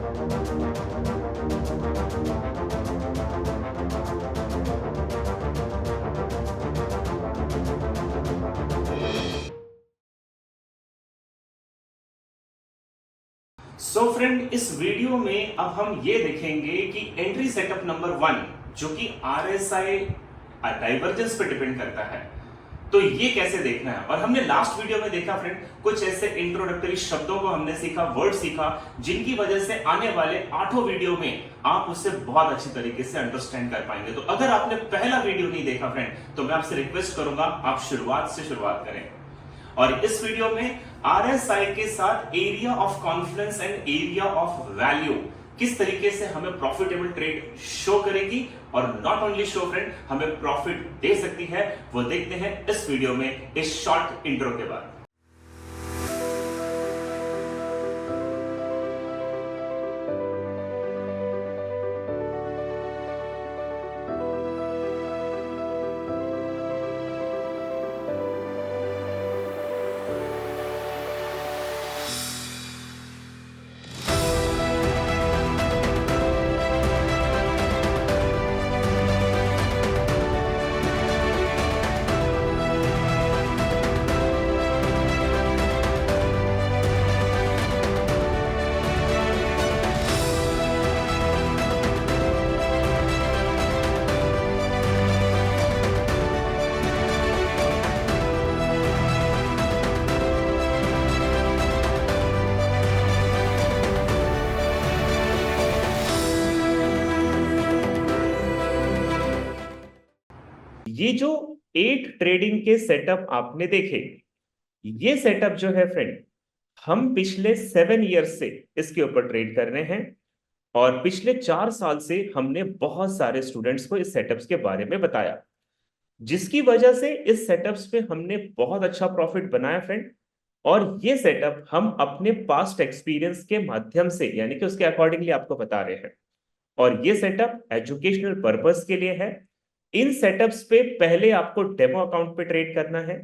So friend, इस video में अब हम ये देखेंगे कि एंट्री सेटअप नंबर 1 जो कि आरएसआई डाइवर्जेंस पे डिपेंड करता है, तो ये कैसे देखना है। और हमने लास्ट वीडियो में देखा फ्रेंड, कुछ ऐसे इंट्रोडक्टरी शब्दों को हमने सीखा, वर्ड सीखा, जिनकी वजह से आने वाले 8 वीडियो में आप उसे बहुत अच्छी तरीके से अंडरस्टैंड कर पाएंगे। तो अगर आपने पहला वीडियो नहीं देखा फ्रेंड, तो मैं आपसे रिक्वेस्ट करूंगा आप शुरुआत से शुरुआत करें। और इस वीडियो में आरएसआई के साथ area of Confluence and area of value किस तरीके से हमें प्रॉफिटेबल ट्रेड शो करेगी और नॉट ओनली शो फ्रेंड, हमें प्रॉफिट दे सकती है, वो देखते हैं इस वीडियो में, इस शॉर्ट इंट्रो के बाद। ये जो 8 ट्रेडिंग के सेटअप आपने देखे, ये सेटअप जो है फ्रेंड, हम पिछले 7 ईयर्स से इसके ऊपर ट्रेड कर रहे हैं और पिछले 4 साल से हमने बहुत सारे स्टूडेंट्स को इस सेटअप्स के बारे में बताया, जिसकी वजह से इस सेटअप्स पे हमने बहुत अच्छा प्रॉफिट बनाया फ्रेंड। और ये सेटअप हम अपने पास्ट एक्सपीरियंस के माध्यम से, यानी कि उसके अकॉर्डिंगली आपको बता रहे हैं। और ये सेटअप एजुकेशनल पर्पस के लिए है। इन सेटअप्स पे पहले आपको डेमो अकाउंट पे ट्रेड करना है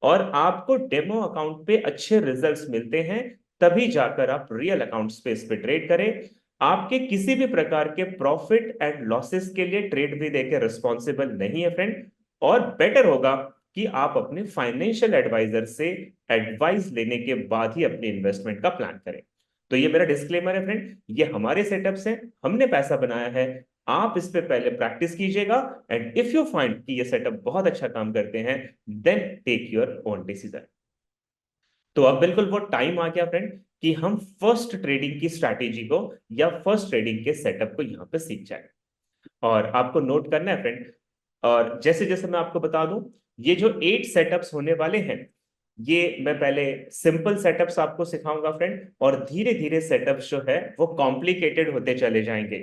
और आपको डेमो अकाउंट पे अच्छे रिजल्ट्स मिलते हैं, तभी जाकर आप रियल अकाउंट्स पे इस पे ट्रेड करें। आपके किसी भी प्रकार के प्रॉफिट एंड लॉसेस के लिए ट्रेड भी देके रिस्पॉन्सिबल नहीं है फ्रेंड। और बेटर होगा कि आप अपने फाइनेंशियल एडवाइजर से एडवाइस लेने के बाद ही अपने इन्वेस्टमेंट का प्लान करें। तो ये मेरा डिस्क्लेमर है फ्रेंड, ये हमारे सेटअप्स हैं, हमने पैसा बनाया है, आप इस पे पहले प्रैक्टिस कीजिएगा एंड इफ यू फाइंड कि ये सेटअप बहुत अच्छा काम करते हैं, then take your own decision. तो अब बिल्कुल वो टाइम आ गया फ्रेंड कि हम फर्स्ट ट्रेडिंग की स्ट्रैटेजी को या फर्स्ट ट्रेडिंग के सेटअप को यहां पे सीख जाए। और आपको नोट करना है फ्रेंड, और जैसे जैसे मैं आपको बता दूं, ये जो 8 सेटअप्स होने वाले हैं, ये मैं पहले सिंपल सेटअप्स आपको सिखाऊंगा फ्रेंड, और धीरे धीरे सेटअप्स जो है वो कॉम्प्लिकेटेड होते चले जाएंगे।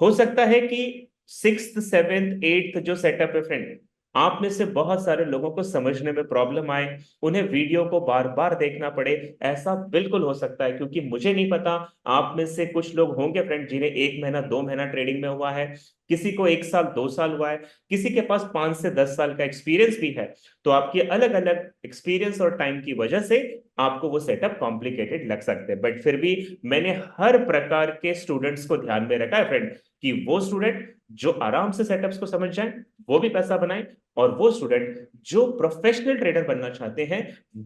हो सकता है कि 6th 7th 8th जो सेटअप है फ्रेंड, आप में से बहुत सारे लोगों को समझने में प्रॉब्लम आए, उन्हें वीडियो को बार बार देखना पड़े। ऐसा बिल्कुल हो सकता है, क्योंकि मुझे नहीं पता, आप में से कुछ लोग होंगे फ्रेंड जिन्हें 1 महीना 2 महीना ट्रेडिंग में हुआ है, किसी को 1 साल 2 साल हुआ है, किसी के पास 5 से 10 साल का एक्सपीरियंस भी है। तो आपकी अलग अलग एक्सपीरियंस और टाइम की वजह से आपको वो सेटअप कॉम्प्लिकेटेड लग सकते हैं, बट फिर भी मैंने हर प्रकार के स्टूडेंट्स को ध्यान में रखा है फ्रेंड, कि वो स्टूडेंट जो आराम से सेटअप्स को समझ जाएं, वो भी पैसा बनाएं, और वो स्टूडेंट जो प्रोफेशनल ट्रेडर बनना चाहते हैं,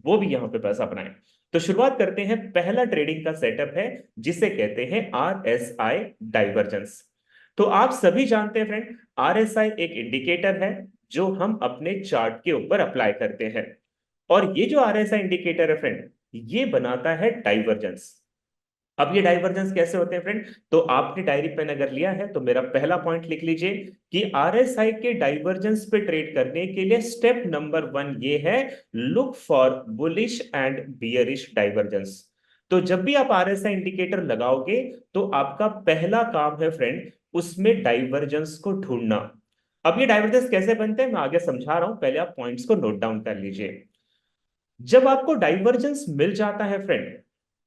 वो भी यहां पे पैसा बनाएं। तो शुरुआत करते हैं। पहला ट्रेडिंग का सेटअप है जिसे कहते हैं आरएसआई डाइवर्जेंस। तो आप सभी जानते हैं फ्रेंड, आरएसआई एक इंडिकेटर है जो हम अपने चार्ट के ऊपर अप्लाई करते हैं। और ये जो आरएसआई इंडिकेटर है फ्रेंड, ये बनाता है डाइवर्जेंस। अब ये डाइवर्जेंस कैसे होते हैं फ्रेंड, तो आपने डायरी पेन अगर लिया है तो मेरा पहला पॉइंट लिख लीजिए कि आरएसआई के डाइवर्जेंस पे ट्रेड करने के लिए स्टेप नंबर 1 ये है, look for bullish and bearish divergence. तो जब भी आप आरएसआई इंडिकेटर लगाओगे, तो आपका पहला काम है फ्रेंड, उसमें डाइवर्जेंस को ढूंढना। अब ये डाइवर्जेंस कैसे बनते हैं मैं आगे समझा रहा हूं, पहले आप पॉइंट्स को नोट डाउन कर लीजिए। जब आपको डाइवर्जेंस मिल जाता है फ्रेंड,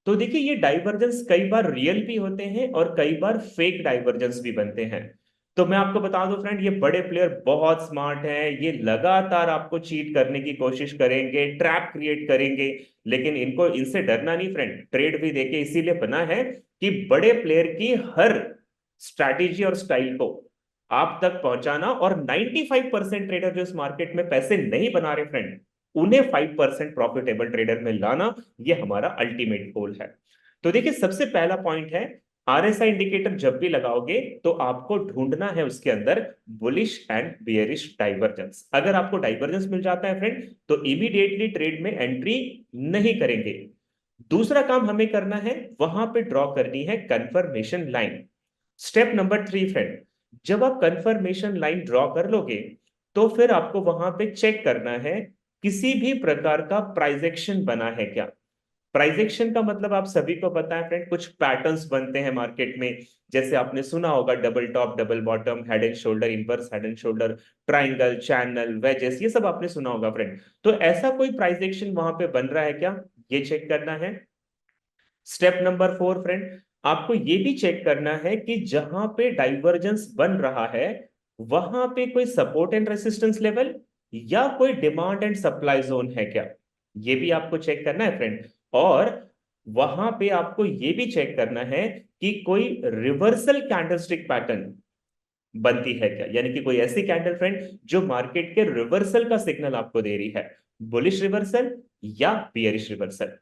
तो देखिए ये डाइवर्जेंस कई बार रियल भी होते हैं और कई बार फेक डाइवर्जेंस भी बनते हैं। तो मैं आपको बता दूं फ्रेंड, ये बड़े प्लेयर बहुत स्मार्ट हैं, ये लगातार आपको चीट करने की कोशिश करेंगे, ट्रैप क्रिएट करेंगे, लेकिन इनको इनसे डरना नहीं फ्रेंड। ट्रेड भी देखिए इसीलिए बना है कि बड़े प्लेयर की हर स्ट्रैटेजी और स्टाइल को आप तक पहुंचाना, और 95% ट्रेडर जो इस मार्केट में पैसे नहीं बना रहे फ्रेंड, उन्हें 5% प्रॉफिटेबल ट्रेडर में लाना, ये हमारा अल्टीमेट गोल है। तो देखिए, सबसे पहला पॉइंट है, आरएसआई इंडिकेटर जब भी लगाओगे तो आपको ढूंढना है उसके अंदर बुलिश एंड बियरिश डाइवर्जेंस। अगर आपको डाइवर्जेंस मिल जाता है फ्रेंड, तो इमीडिएटली ट्रेड में एंट्री नहीं करेंगे। दूसरा काम हमें करना है, वहां पे ड्रॉ करनी है confirmation line. Step number 3 friend, जब आप कंफर्मेशन लाइन ड्रॉ कर लोगे, तो फिर आपको वहां पे चेक करना है किसी भी प्रकार का प्राइस एक्शन बना है क्या। प्राइस एक्शन का मतलब आप सभी को पता है फ्रेंड, कुछ पैटर्न्स बनते हैं मार्केट में, जैसे आपने सुना होगा double top, double bottom, head and shoulder, inverse head and shoulder, triangle, channel, wages, ये सब आपने सुना होगा फ्रेंड। तो ऐसा कोई प्राइस एक्शन वहां पे बन रहा है क्या, ये चेक करना है। स्टेप नंबर 4 फ्रेंड, आपको ये भी चेक करना है कि जहां पे डाइवर्जेंस बन रहा है, वहां पे कोई सपोर्ट एंड रेसिस्टेंस लेवल या कोई डिमांड एंड सप्लाई जोन है क्या, ये भी आपको चेक करना है फ्रेंड। और वहां पे आपको ये भी चेक करना है कि कोई रिवर्सल कैंडलस्टिक पैटर्न बनती है क्या, यानी कि कोई ऐसी कैंडल फ्रेंड जो मार्केट के रिवर्सल का सिग्नल आपको दे रही है, बुलिश रिवर्सल या बियरिश रिवर्सल।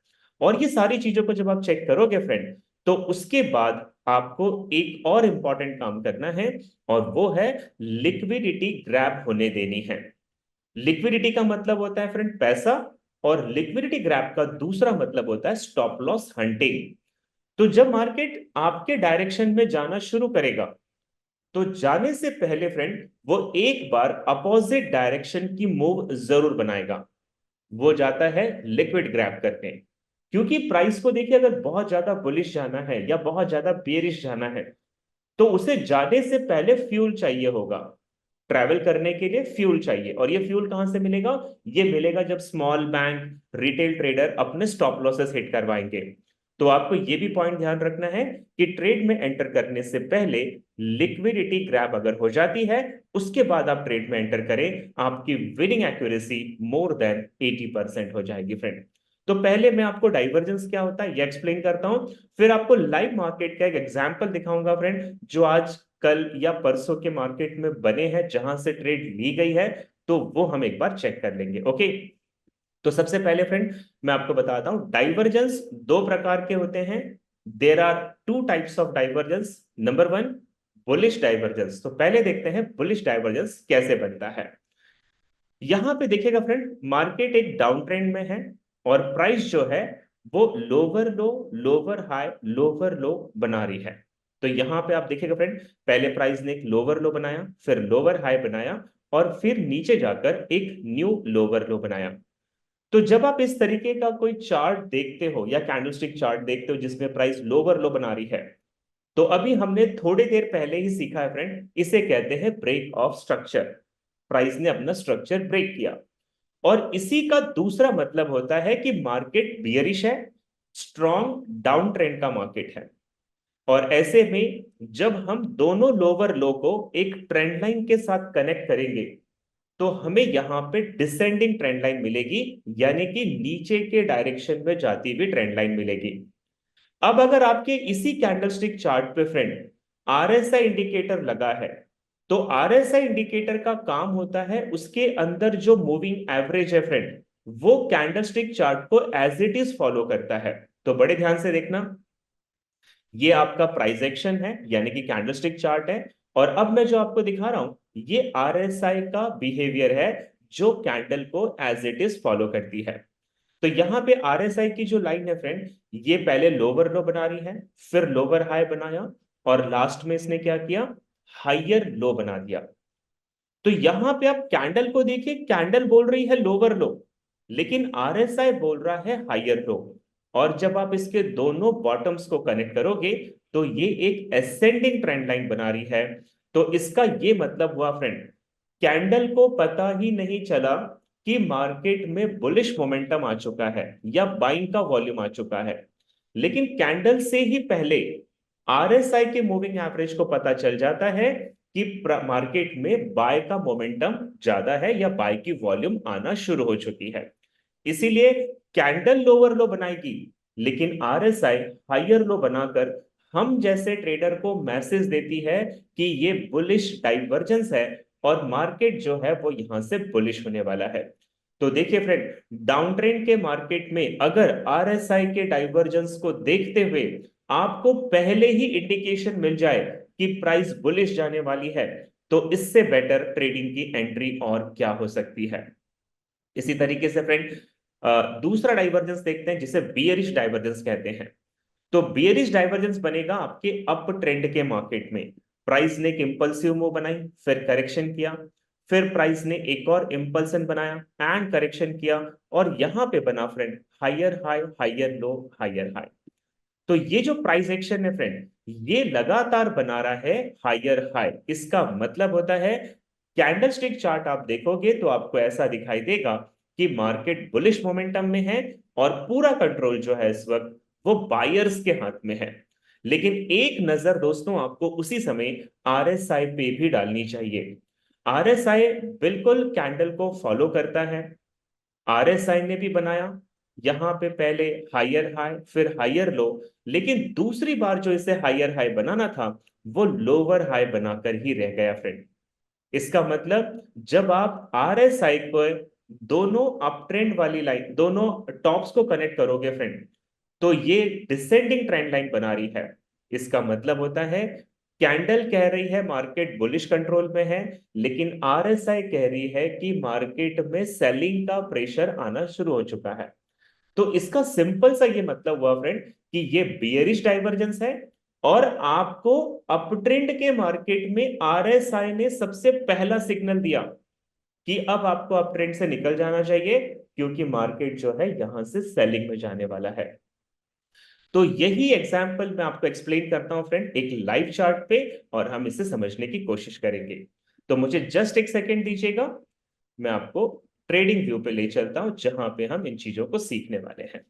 और ये सारी चीजों को जब आप चेक करोगे फ्रेंड, तो उसके बाद आपको एक और इंपॉर्टेंट काम करना है, और वो है लिक्विडिटी ग्रैब होने देनी है। लिक्विडिटी का मतलब होता है फ्रेंड पैसा, और लिक्विडिटी ग्रैब का दूसरा मतलब होता है स्टॉप लॉस हंटिंग। तो जब मार्केट आपके डायरेक्शन में जाना शुरू करेगा, तो जाने से पहले फ्रेंड वो एक बार अपोजिट डायरेक्शन की मूव जरूर बनाएगा। वो जाता है लिक्विड ग्रैब करने, क्योंकि प्राइस को देखिए, अगर बहुत ज्यादा बुलिश जाना है या बहुत ज्यादा बेरिश जाना है, तो उसे जाने से पहले फ्यूल चाहिए होगा। ट्रैवल करने के लिए फ्यूल चाहिए, और ये फ्यूल कहां से मिलेगा, ये मिलेगा जब स्मॉल बैंक, रिटेल ट्रेडर अपने स्टॉप लॉसेस हिट करवाएंगे। तो आपको ये भी पॉइंट ध्यान रखना है कि ट्रेड में एंटर करने से पहले लिक्विडिटी ग्रैब अगर हो जाती है, उसके बाद आप ट्रेड में एंटर करें, आपकी विनिंग एक्यूरेसी मोर देन 80% हो जाएगी फ्रेंड। तो पहले मैं आपको डाइवर्जेंस क्या होता है ये एक्सप्लेन करता हूं, फिर आपको लाइव मार्केट का एक एग्जांपल दिखाऊंगा फ्रेंड, जो आज कल या परसों के मार्केट में बने हैं, जहां से ट्रेड ली गई है, तो वो हम एक बार चेक कर लेंगे। ओके, तो सबसे पहले फ्रेंड मैं आपको बताता हूं, डाइवर्जेंस दो प्रकार के होते हैं। There are two types of divergence. Number 1, bullish divergence. तो पहले देखते हैं बुलिश डाइवर्जेंस कैसे बनता है। यहां पे देखिएगा फ्रेंड, मार्केट एक डाउन ट्रेंड में है, और प्राइस जो है वो लोअर लो, लोअर हाई, लोअर लो बना रही है। तो यहां पे आप देखिएगा फ्रेंड, पहले प्राइस ने एक लोअर लो बनाया, फिर लोअर हाई बनाया, और फिर नीचे जाकर एक न्यू लोअर लो बनाया। तो जब आप इस तरीके का कोई चार्ट देखते हो या कैंडलस्टिक चार्ट देखते हो जिसमें प्राइस लोअर लो बना रही है, तो अभी हमने थोड़ी देर पहले ही सीखा है फ्रेंड, इसे कहते हैं ब्रेक ऑफ स्ट्रक्चर। प्राइस ने अपना स्ट्रक्चर ब्रेक किया, और इसी का दूसरा मतलब होता है कि मार्केट बियरिश है, स्ट्रॉन्ग डाउन ट्रेंड का मार्केट है। और ऐसे में जब हम दोनों लोअर लो को एक ट्रेंड लाइन के साथ कनेक्ट करेंगे, तो हमें यहां पे डिसेंडिंग ट्रेंड लाइन मिलेगी, यानी कि नीचे के डायरेक्शन में जाती हुई ट्रेंड लाइन मिलेगी। अब अगर आपके इसी कैंडलस्टिक चार्ट पे फ्रेंड आरएसआई इंडिकेटर लगा है, तो आरएसआई इंडिकेटर का काम होता है उसके अंदर जो मूविंग एवरेज है फ्रेंड, वो कैंडलस्टिक चार्ट को एज इट इज फॉलो करता है। तो बड़े ध्यान से देखना, ये आपका प्राइस एक्शन है, यानी कि कैंडलस्टिक चार्ट है, और अब मैं जो आपको दिखा रहा हूं, ये आरएसआई का बिहेवियर है, जो कैंडल को एज इट इज फॉलो करती है। तो यहां पे आरएसआई की जो लाइन है फ्रेंड, ये पहले लोअर लो बना रही है, फिर लोअर हाई बनाया, और लास्ट में इसने क्या किया, हाइयर लो बना दिया। तो यहां पे आप कैंडल को देखिए, कैंडल बोल रही है लोअर लो, लेकिन आरएसआई बोल रहा है हाइयर लो। और जब आप इसके दोनों बॉटम्स को कनेक्ट करोगे, तो ये एक एसेंडिंग ट्रेंड लाइन बना रही है। तो इसका ये मतलब हुआ फ्रेंड, कैंडल को पता ही नहीं चला कि मार्केट में बुलिश मोमेंटम आ चुका है या बाइंग का वॉल्यूम आ चुका है, लेकिन कैंडल से ही पहले आरएसआई के मूविंग एवरेज को पता चल जाता है कि मार्केट में बाय का मोमेंटम ज्यादा है या बाय की वॉल्यूम आना शुरू हो चुकी है। इसीलिए कैंडल लोअर लो बनाएगी, लेकिन आरएसआई हाइयर लो बनाकर हम जैसे ट्रेडर को मैसेज देती है कि ये बुलिश डाइवर्जेंस है और मार्केट जो है वो यहां से बुलिश होने वाला है। तो देखिए फ्रेंड, डाउन ट्रेंड के मार्केट में अगर आरएसआई के डाइवर्जेंस को देखते हुए आपको पहले ही इंडिकेशन मिल जाए कि प्राइस बुलिश जाने वाली है, तो इससे बेटर ट्रेडिंग की एंट्री और क्या हो सकती है। इसी तरीके से फ्रेंड, दूसरा डाइवर्जेंस देखते हैं जिसे बियरिश डाइवर्जेंस कहते हैं। तो बियरिश डाइवर्जेंस बनेगा आपके अप ट्रेंड के मार्केट में। प्राइस ने एक इंपल्सिव मूव बनाई, फिर करेक्शन किया, फिर प्राइस ने एक और इंपल्सन बनाया एंड करेक्शन किया, और यहां पे बना friend higher high, higher low, higher high. तो ये जो प्राइस एक्शन है फ्रेंड, ये लगातार बना रहा है हायर हाई। इसका मतलब होता है कैंडलस्टिक चार्ट आप देखोगे तो आपको ऐसा दिखाई देगा कि मार्केट बुलिश मोमेंटम में है और पूरा कंट्रोल जो है इस वक्त वो बायर्स के हाथ में है। लेकिन एक नजर दोस्तों आपको उसी समय आरएसआई पे भी डालनी चाहिए। आरएसआई बिल्कुल कैंडल को फॉलो करता है। आरएसआई ने भी बनाया यहां पे पहले हायर हाई फिर हायर लो, लेकिन दूसरी बार जो इसे हायर हाई बनाना था वो लोअर हाई बनाकर ही रह गया फ्रेंड। इसका मतलब जब आप आरएसआई को दोनों अप ट्रेंड वाली लाइन, दोनों टॉप्स को कनेक्ट करोगे फ्रेंड, तो ये डिसेंडिंग ट्रेंड लाइन बना रही है। इसका मतलब होता है कैंडल कह रही है मार्केट बुलिश कंट्रोल में है, लेकिन आरएसआई कह रही है कि मार्केट में सेलिंग का प्रेशर आना शुरू हो चुका है। तो इसका सिंपल सा ये मतलब हुआ फ्रेंड कि ये बियरिश डाइवर्जेंस है, और आपको अप ट्रेंड के मार्केट में आरएसआई ने सबसे पहला सिग्नल दिया कि अब आपको अप ट्रेंड से निकल जाना चाहिए, क्योंकि मार्केट जो है यहां से सेलिंग में जाने वाला है। तो यही एग्जाम्पल मैं आपको एक्सप्लेन करता हूं फ्रेंड एक लाइव चार्ट पे, और हम इसे समझने की कोशिश करेंगे। तो मुझे जस्ट एक सेकेंड दीजिएगा, मैं आपको ट्रेडिंग व्यू पे ले चलता हूं जहां पे हम इन चीजों को सीखने वाले हैं।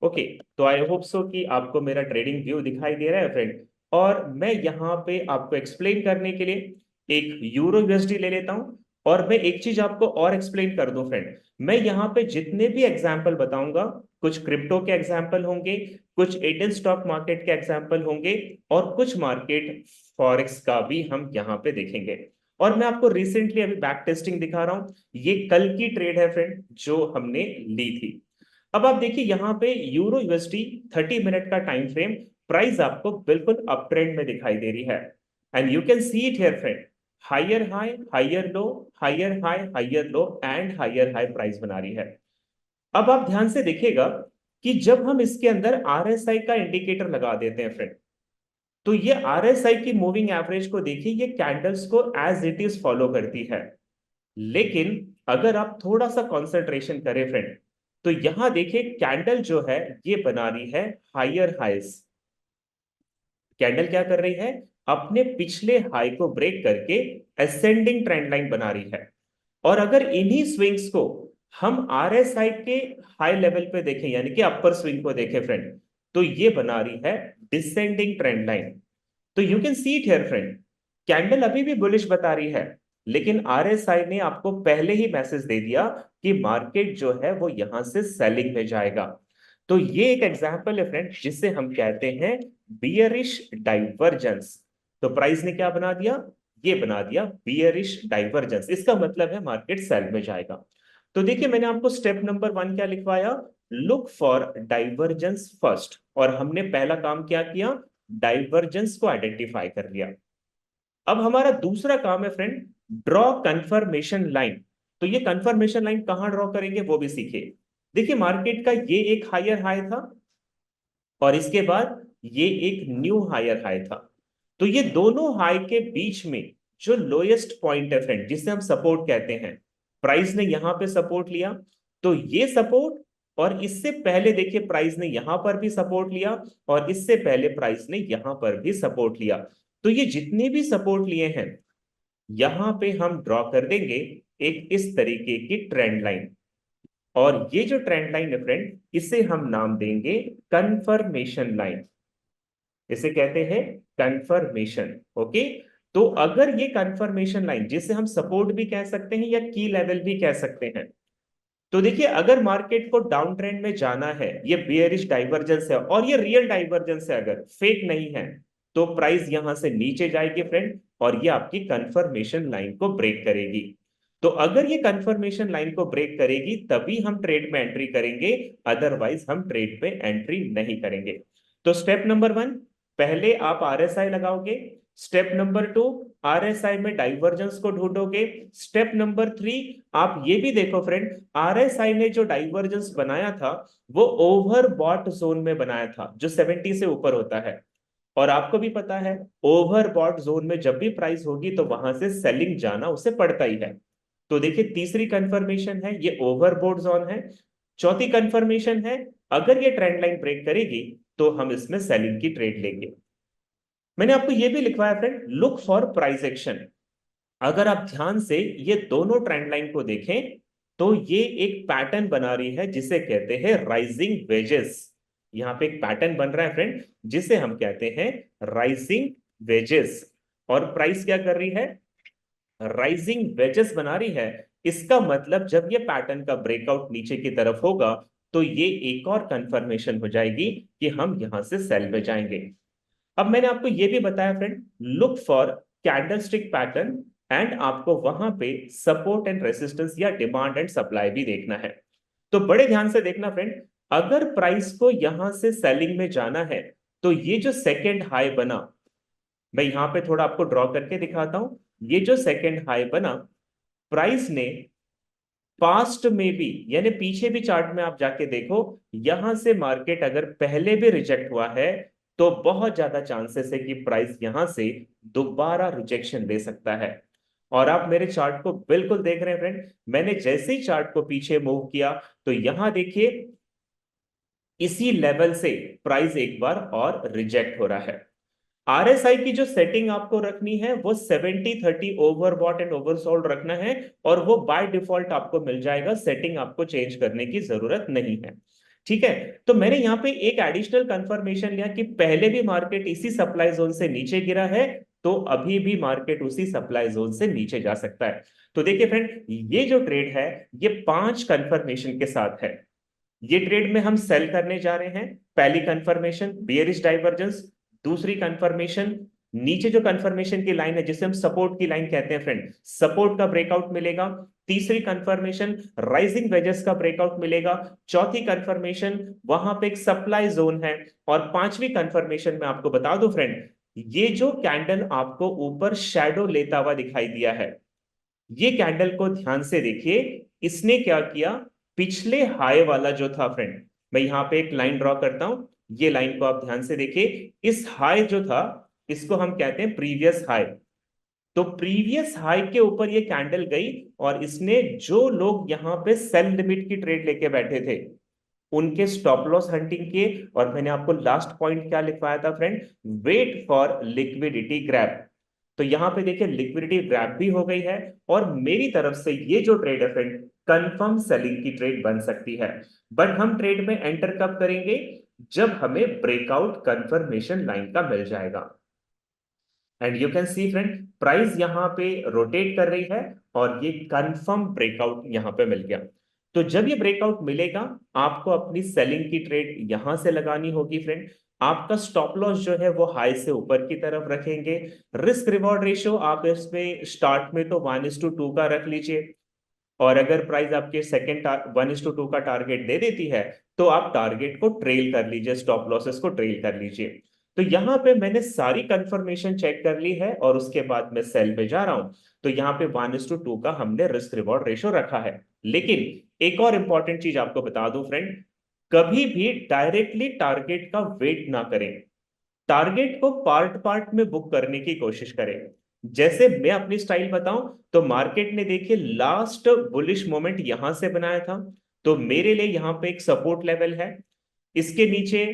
ओके, तो आई होप सो कि आपको मेरा ट्रेडिंग व्यू दिखाई दे रहा है फ्रेंड। और मैं यहाँ पे आपको एक्सप्लेन करने के लिए एक यूरो यूएसडी ले लेता हूँ। और मैं एक चीज आपको और एक्सप्लेन कर दूं फ्रेंड, मैं यहाँ पे जितने भी एग्जाम्पल बताऊंगा, कुछ क्रिप्टो के एग्जाम्पल होंगे, कुछ इंडियन स्टॉक मार्केट के एग्जाम्पल होंगे, और कुछ मार्केट फॉरेक्स का भी हम यहाँ पे देखेंगे। और मैं आपको रिसेंटली अभी बैक टेस्टिंग दिखा रहा हूँ, ये कल की ट्रेड है फ्रेंड जो हमने ली थी। अब आप देखिए यहाँ पे यूरो यूएसडी 30 मिनट का टाइम फ्रेम, प्राइस आपको बिल्कुल अप ट्रेंड में दिखाई दे रही है। And you can see it here friend, higher high, higher low, higher high, higher low and higher high price बना रही है। अब आप ध्यान से देखिएगा कि जब हम इसके अंदर आरएसआई का इंडिकेटर लगा देते हैं फ्रेंड, तो ये आरएसआई की मूविंग एवरेज को देखिए, ये कैंडल्स को एज इट इज फॉलो करती है। लेकिन अगर आप थोड़ा सा कंसंट्रेशन करें फ्रेंड, तो यहां देखिए कैंडल जो है ये बना रही है हायर हाइस। कैंडल क्या कर रही है, अपने पिछले हाई को ब्रेक करके असेंडिंग ट्रेंड लाइन बना रही है। और अगर इन्हीं स्विंग्स को हम आरएसआई के हाई लेवल पे देखें, यानी कि अपर स्विंग को देखें फ्रेंड, तो ये बना रही है डिसेंडिंग ट्रेंड लाइन। तो you can see it here friend, candle अभी भी बुलिश बता रही है, लेकिन आरएसआई ने आपको पहले ही मैसेज दे दिया कि मार्केट जो है वो यहां से सेलिंग में जाएगा। तो ये एक एग्जांपल है फ्रेंड जिसे हम कहते हैं बियरिश डाइवर्जेंस। तो प्राइस ने क्या बना दिया, ये बना दिया बियरिश डाइवर्जेंस। इसका मतलब है मार्केट सेल में जाएगा। तो देखिए मैंने आपको स्टेप नंबर 1 क्या लिखवाया, लुक फॉर डाइवर्जेंस फर्स्ट, और हमने पहला काम क्या किया, डाइवर्जेंस को आइडेंटिफाई कर लिया। अब हमारा दूसरा काम है फ्रेंड, ड्रॉ कंफर्मेशन लाइन। तो ये कंफर्मेशन लाइन कहां ड्रॉ करेंगे वो भी सीखिए। देखिए मार्केट का ये एक हायर हाई था, और इसके बाद ये एक न्यू हायर हाई था। तो ये दोनों हाई के बीच में जो लोएस्ट पॉइंट है फ्रेंड, जिसे हम सपोर्ट कहते हैं, प्राइस ने यहां पे सपोर्ट लिया। तो ये सपोर्ट, और इससे पहले देखिए प्राइस ने यहां पर भी सपोर्ट लिया, और इससे पहले प्राइस ने यहां पर भी सपोर्ट लिया। तो ये जितने भी सपोर्ट लिए हैं, यहां पे हम ड्रॉ कर देंगे एक इस तरीके की ट्रेंड लाइन। और ये जो ट्रेंड लाइन है फ्रेंड, इसे हम नाम देंगे कंफर्मेशन लाइन। इसे कहते हैं कंफर्मेशन। ओके, तो अगर ये कंफर्मेशन लाइन, जिसे हम सपोर्ट भी कह सकते हैं या की लेवल भी कह सकते हैं, तो देखिए अगर मार्केट को डाउन ट्रेंड में जाना है, ये बियरिश डाइवर्जेंस है और ये रियल डाइवर्जेंस है, अगर फेक नहीं है, तो प्राइस यहां से नीचे जाएगी फ्रेंड, और ये आपकी कंफर्मेशन लाइन को ब्रेक करेगी। तो अगर ये कंफर्मेशन लाइन को ब्रेक करेगी तभी हम ट्रेड में एंट्री करेंगे, अदरवाइज हम ट्रेड पे एंट्री नहीं करेंगे। तो स्टेप नंबर 1, पहले आप आरएसआई लगाओगे। स्टेप नंबर 2, आरएसआई में डाइवर्जेंस को ढूंढोगे। स्टेप नंबर 3, आप ये भी देखो फ्रेंड, आरएसआई ने जो डाइवर्जेंस बनाया था वो ओवरबॉट जोन में बनाया था, जो 70 से ऊपर होता है। और आपको भी पता है ओवरबॉट जोन में जब भी प्राइस होगी तो वहां से सेलिंग जाना उसे पड़ता ही है। तो देखिए तीसरी कंफर्मेशन है, ये ओवरबॉट जोन है। चौथी कंफर्मेशन है, अगर ये ट्रेंड लाइन ब्रेक करेगी तो हम इसमें सेलिंग की ट्रेड लेंगे। मैंने आपको ये भी लिखवाया friend, look for price action. अगर आप ध्यान से ये दोनों ट्रेंड लाइन को देखें तो ये एक पैटर्न बना रही है जिसे कहते हैं राइजिंग वेजेस। यहां पे एक पैटर्न बन रहा है फ्रेंड जिसे हम कहते हैं राइजिंग वेजेस। और प्राइस क्या कर रही है, राइजिंग वेजेस बना रही है। इसका मतलब जब ये पैटर्न का ब्रेकआउट नीचे की तरफ होगा तो ये एक और कंफर्मेशन हो जाएगी कि हम यहां से सेल में जाएंगे। अब मैंने आपको यह भी बताया friend, look for candlestick pattern, and आपको वहां पे सपोर्ट एंड रेसिस्टेंस या डिमांड एंड सप्लाई भी देखना है। तो बड़े ध्यान से देखना फ्रेंड, अगर प्राइस को यहां से सेलिंग में जाना है तो ये जो सेकेंड हाई बना, मैं यहां पे थोड़ा आपको ड्रॉ करके दिखाता हूं। ये जो सेकेंड हाई बना, प्राइस ने पास्ट में भी यानी पीछे भी चार्ट में आप जाके देखो, यहां से मार्केट अगर पहले भी रिजेक्ट हुआ है तो बहुत ज्यादा चांसेस है कि प्राइस यहां से दोबारा रिजेक्शन ले सकता है। और आप मेरे चार्ट को बिल्कुल देख रहे हैं फ्रेंड, मैंने जैसे ही चार्ट को पीछे मूव किया तो यहां देखिए इसी लेवल से प्राइस एक बार और रिजेक्ट हो रहा है। आरएसआई की जो सेटिंग आपको रखनी है वो 70-30 ओवरबॉट एंड ओवरसोल्ड रखना है, और वो बाय डिफॉल्ट आपको मिल जाएगा, सेटिंग आपको चेंज करने की जरूरत नहीं है। ठीक है, तो मैंने यहाँ पे एक एडिशनल कंफर्मेशन लिया कि पहले भी मार्केट इसी सप्लाई जोन से नीचे गिरा है, तो अभी भी मार्केट उसी सप्लाई जोन से नीचे जा सकता है। तो देखिए फ्रेंड, ये जो ट्रेड है ये 5 कंफर्मेशन के साथ है। ये ट्रेड में हम सेल करने जा रहे हैं। पहली कंफर्मेशन बियरिश डाइवर्जेंस, दूसरी कंफर्मेशन नीचे जो कंफर्मेशन की लाइन है जिसे हम सपोर्ट की लाइन कहते हैं फ्रेंड, सपोर्ट का ब्रेकआउट मिलेगा। तीसरी कंफर्मेशन राइजिंग वेजेस का ब्रेकआउट मिलेगा। चौथी कंफर्मेशन वहां पे एक सप्लाई जोन है। और पांचवी कंफर्मेशन में आपको बता दूं फ्रेंड, ये जो कैंडल आपको ऊपर शैडो लेता हुआ दिखाई दिया है, ये कैंडल को ध्यान से देखिए, इसने क्या किया, पिछले हाई वाला जो था फ्रेंड, मैं यहां पे एक लाइन ड्रॉ करता हूं, ये लाइन को आप ध्यान से देखिए, इस हाई जो था इसको हम कहते हैं प्रीवियस हाई। तो प्रीवियस हाई के ऊपर ये कैंडल गई और इसने जो लोग यहां पे सेल लिमिट की ट्रेड लेके बैठे थे उनके स्टॉप लॉस हंटिंग किए। और मैंने आपको लास्ट पॉइंट क्या लिखवाया था friend, wait for liquidity grab. तो यहां पे देखिए लिक्विडिटी ग्रैब भी हो गई है, और मेरी तरफ से ये जो ट्रेड है फ्रेंड कंफर्म सेलिंग की ट्रेड बन सकती है। बट हम ट्रेड में एंटर कब करेंगे, जब हमें ब्रेकआउट कंफर्मेशन लाइन का मिल जाएगा। And you can C friend, price यहां पे रोटेट कर रही है और ये कंफर्म ब्रेकआउट यहां पे मिल गया। तो जब ये ब्रेकआउट मिलेगा आपको अपनी सेलिंग की ट्रेड यहां से लगानी होगी फ्रेंड। आपका स्टॉप लॉस जो है वो हाई से ऊपर की तरफ रखेंगे। रिस्क रिवॉर्ड रेशियो आप इसमें स्टार्ट में तो 1:2 का रख लीजिए, और अगर प्राइस आपके सेकेंड 1:2 का टारगेट दे देती है तो आप टारगेट को ट्रेल कर लीजिए, स्टॉप लॉसेस को ट्रेल कर लीजिए। तो यहां पे मैंने सारी कंफर्मेशन चेक कर ली है और उसके बाद मैं सेल पे जा रहा हूं। तो यहाँ पे 1:2 का हमने रिस्क रिवॉर्ड रेशियो रखा है। लेकिन एक और इंपॉर्टेंट चीज आपको बता दूं फ्रेंड, कभी भी डायरेक्टली टारगेट का वेट ना करें, टारगेट को पार्ट पार्ट में बुक करने की कोशिश करें। जैसे मैं अपनी स्टाइल बताऊं तो मार्केट ने देखिए लास्ट बुलिश मोमेंट यहां से बनाया था, तो मेरे लिए यहां पे एक सपोर्ट लेवल है, इसके नीचे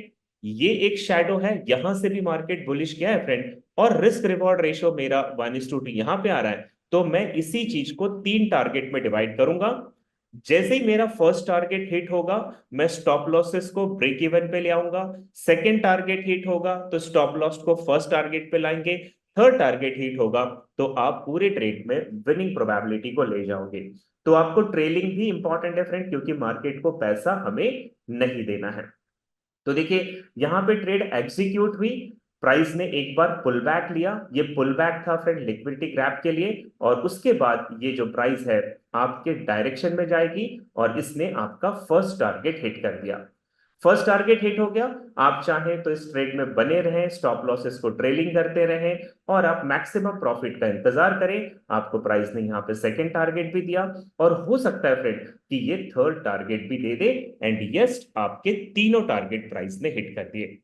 ये एक शैडो है, यहां से भी मार्केट बुलिश गया है फ्रेंड, और रिस्क रिवॉर्ड रेशियो मेरा 1:2 यहां पे आ रहा है। तो मैं इसी चीज को 3 टारगेट में डिवाइड करूंगा। जैसे ही मेरा फर्स्ट टारगेट हिट होगा मैं स्टॉप लॉसेस को ब्रेक इवन पे ले आऊंगा, सेकंड टारगेट हिट होगा तो स्टॉप लॉस को फर्स्ट टारगेट पे लाएंगे, थर्ड टारगेट हिट होगा तो आप पूरे ट्रेड में विनिंग प्रोबेबिलिटी को ले जाओगे। तो आपको ट्रेलिंग भी इंपॉर्टेंट है फ्रेंड, क्योंकि मार्केट को पैसा हमें नहीं देना है। तो देखिए यहां पे ट्रेड एग्जीक्यूट हुई, प्राइस ने एक बार पुल बैक लिया, ये पुल बैक था फ्रेंड लिक्विडिटी ग्रैब के लिए, और उसके बाद ये जो प्राइस है आपके डायरेक्शन में जाएगी और इसने आपका फर्स्ट टारगेट हिट कर दिया। फर्स्ट टारगेट हिट हो गया, आप चाहें तो इस ट्रेड में बने रहें, स्टॉप लॉसेस को ट्रेलिंग करते रहें और आप मैक्सिमम प्रॉफिट का इंतजार करें। आपको प्राइस ने यहाँ पे सेकंड टारगेट भी दिया और हो सकता है फ्रेंड कि ये थर्ड टारगेट भी दे दे, एंड यस आपके तीनों टारगेट प्राइस ने हिट कर दिए।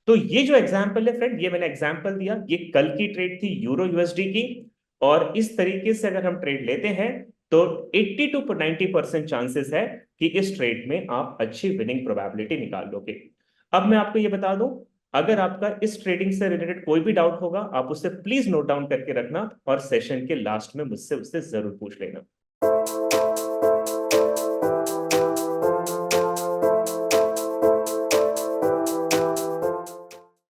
तो ये जो एग्जांपल है फ्रेंड, ये मैंने एग्जांपल दिया, ये कल की ट्रेड थी यूरो यूएसडी की, और इस तरीके से अगर हम ट्रेड लेते हैं तो 80 टू 90% चांसेस है कि इस ट्रेड में आप अच्छी विनिंग प्रोबेबिलिटी निकाल लोगे। अब मैं आपको ये बता दूं, अगर आपका इस ट्रेडिंग से रिलेटेड कोई भी डाउट होगा आप उससे प्लीज नोट डाउन करके रखना और सेशन के लास्ट में मुझसे उससे जरूर पूछ लेना।